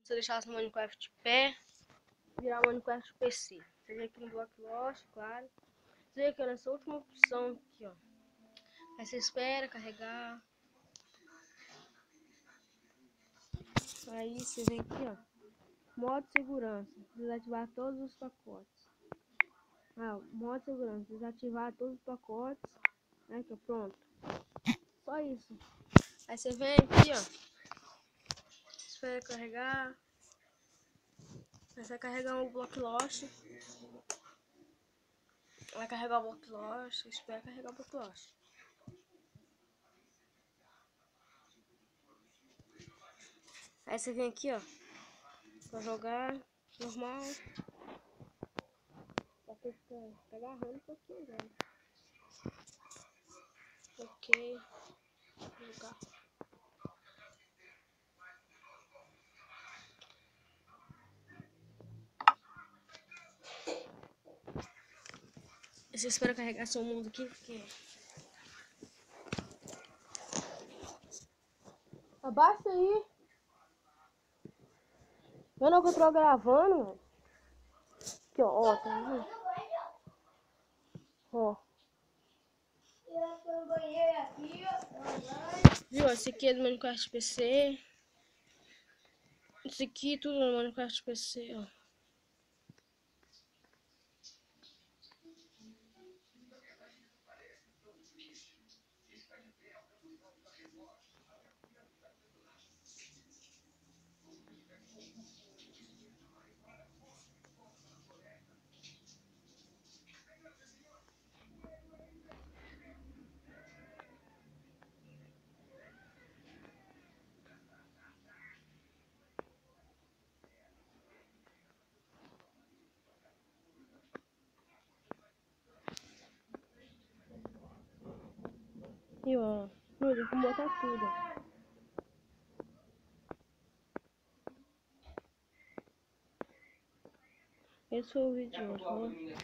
você deixasse no Minecraft pé, virar Minecraft PC. Você vem aqui no Block Lost, claro. Você vem aqui nessa última opção aqui, ó. Aí você espera carregar. Aí você vem aqui, ó. Modo segurança. Desativar todos os pacotes. Modo segurança. Desativar todos os pacotes. Aí que pronto. Só isso. Aí você vem aqui, ó. Espera carregar. Aí você vai carregar o Block Lost. Vai carregar o Block Lost. Espera carregar o Block Lost. Aí você vem aqui, ó. Pra jogar normal. Vai ter que ficar agarrando um pouquinho, velho. Ok. Jogar. Você espera carregar seu mundo aqui, porque... Abaixa aí. Eu não tô gravando, mano. Aqui, ó, tá vendo? Ó. Viu? Esse aqui é do Minecraft PC. Esse aqui tudo no Minecraft PC, ó. E ó, eu vou botar tudo. Esse foi o vídeo de hoje, né?